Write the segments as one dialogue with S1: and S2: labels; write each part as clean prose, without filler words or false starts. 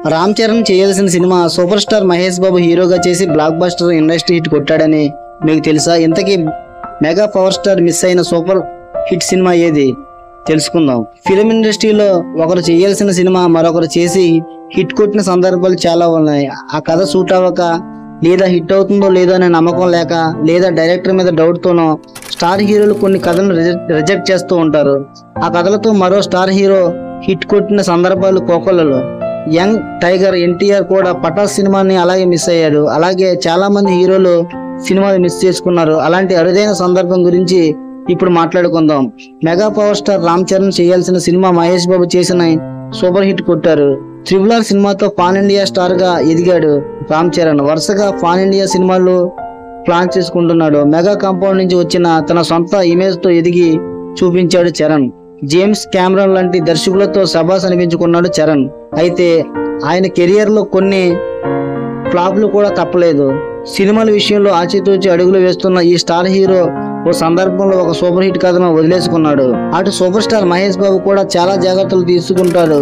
S1: రామ్ చరణ్ చేయాల్సిన cinema super star Mahesh Babu హీరోగా చేసి బ్లాక్ బస్టర్ ఇండస్ట్రీ హిట్ కొట్టాడని మీకు తెలుసా? ఇంతకీ మెగా పవర్ స్టార్ మిస్ అయిన సూపర్ హిట్ సినిమా ఏది తెలుసుకుందాం. ఫిలిం ఇండస్ట్రీలో ఒకరు చేయాల్సిన సినిమా మరొకరు చేసి హిట్ కొట్టిన సందర్భాలు చాలా ఉన్నాయి. ఆ కథ సూట్ అవ్వక, లేదా హిట్ అవుతుందో లేదో అనే నమ్మకం లేక, లేదా డైరెక్టర్ మీద డౌట్ తోనో స్టార్ హీరోలు కొన్ని కథలను రిజెక్ట్ చేస్తూ ఉంటారు. ఆ కథలతో మరో స్టార్ హీరో హిట్ కొట్టిన సందర్భాలు కోకొల్లలో. యంగ్ టైగర్ ఎన్టీఆర్ కూడా పటాస్ సినిమాని అలాగే మిస్ అయ్యాడు. అలాగే చాలా మంది హీరోలు సినిమాలు మిస్ చేసుకున్నారు. అలాంటి అరుదైన సందర్భం గురించి ఇప్పుడు మాట్లాడుకుందాం. Mega power star Ram Charan చేయాల్సిన సినిమా మహేష్ బాబు చేసిన సూపర్ హిట్ కొట్టారు. RRR సినిమాతో పాన్ ఇండియా స్టార్ గా ఎదిగాడు రామ్ చరణ్. వరుసగా పాన్ ఇండియా సినిమాలు ప్లాన్ చేసుకుంటున్నాడు. మెగా కాంపౌండ్ నుంచి వచ్చిన తన సొంత ఇమేజ్ తో ఎదిగి చూపించాడు చరణ్. జేమ్స్ కెమెరాన్ లాంటి దర్శకులతో సబాస్ అనిపించుకున్నాడు చరణ్. అయితే ఆయన కెరియర్ లో కొన్ని ఫ్లాప్లు కూడా తప్పలేదు. సినిమాల విషయంలో ఆచితూచి అడుగులు వేస్తున్న ఈ స్టార్ హీరో ఓ సందర్భంలో ఒక సూపర్ హిట్ కథను వదిలేసుకున్నాడు. అటు సూపర్ స్టార్ మహేష్ బాబు కూడా చాలా జాగ్రత్తలు తీసుకుంటాడు.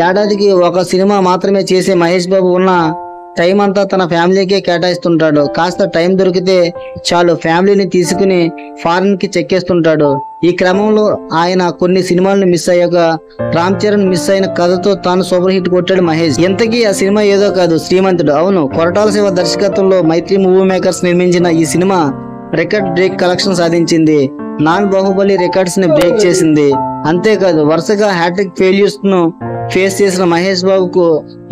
S1: ఏడాదికి ఒక సినిమా మాత్రమే చేసే మహేష్ బాబు ఉన్న టైం అంతా తన ఫ్యామిలీకే కేటాయిస్తుంటాడు. కాస్త టైం దొరికితే చాలు ఫ్యామిలీని తీసుకుని ఫారెన్ కి చెక్కేస్తుంటాడు. ఈ క్రమంలో ఆయన కొన్ని సినిమాలను మిస్ అయ్యాక రామ్ చరణ్ మిస్ అయిన కథతో తాను సూపర్ హిట్ కొట్టాడు మహేష్. ఇంతకీ ఆ సినిమా ఏదో కాదు, శ్రీమంతుడు. అవును, కొరటాల శివ దర్శకత్వంలో మైత్రి మూవీ మేకర్స్ నిర్మించిన ఈ సినిమా రికార్డ్ బ్రేక్ కలెక్షన్ సాధించింది. నాన్ బాహుబలి రికార్డ్స్ ని బ్రేక్ చేసింది. అంతేకాదు వరుసగా హ్యాట్రిక్ ఫెయిల్యూర్స్ ను ఫేస్ చేసిన మహేష్ బాబుకు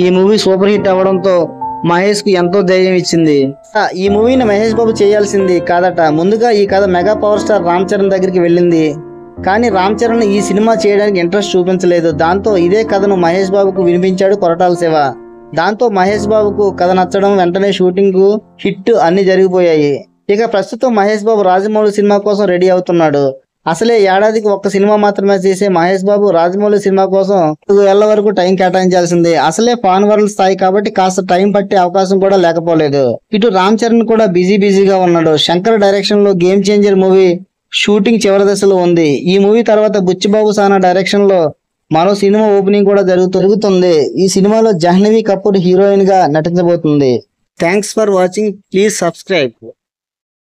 S1: ఈ మూవీ సూపర్ హిట్ అవ్వడంతో మహేష్ కు ఎంతో ధైర్యం ఇచ్చింది. ఈ మూవీని మహేష్ బాబు చేయాల్సింది కాదట. ముందుగా ఈ కథ mega power star Ram Charan దగ్గరికి వెళ్ళింది. కానీ రామ్ చరణ్ ఈ సినిమా చేయడానికి ఇంట్రెస్ట్ చూపించలేదు. దాంతో ఇదే కథను మహేష్ బాబుకు వినిపించాడు కొరటాల శివ. దాంతో మహేష్ బాబుకు కథ నచ్చడం, వెంటనే షూటింగ్ హిట్ అన్ని జరిగిపోయాయి. ఇక ప్రస్తుతం మహేష్ బాబు రాజమౌళి సినిమా కోసం రెడీ అవుతున్నాడు. అసలే ఏడాదికి ఒక్క సినిమా మాత్రమే చేసే మహేష్ బాబు రాజమౌళి సినిమా కోసం 2 ఏళ్ల వరకు టైం కేటాయించాల్సిందే. అసలే పాన్ వరల్డ్ స్థాయి కాబట్టి కాస్త టైం పట్టే అవకాశం కూడా లేకపోలేదు. ఇటు రామ్ చరణ్ కూడా బిజీగా ఉన్నాడు. శంకర్ డైరెక్షన్ లో గేమ్ చేంజర్ మూవీ షూటింగ్ చివరి దశలో ఉంది. ఈ మూవీ తర్వాత బుచ్చిబాబు సానా డైరెక్షన్ లో మరో సినిమా ఓపెనింగ్ కూడా జరుగుతుంది. ఈ సినిమాలో జాహ్నవి కపూర్ హీరోయిన్ గా నటించబోతుంది. Thanks for watching. Please subscribe.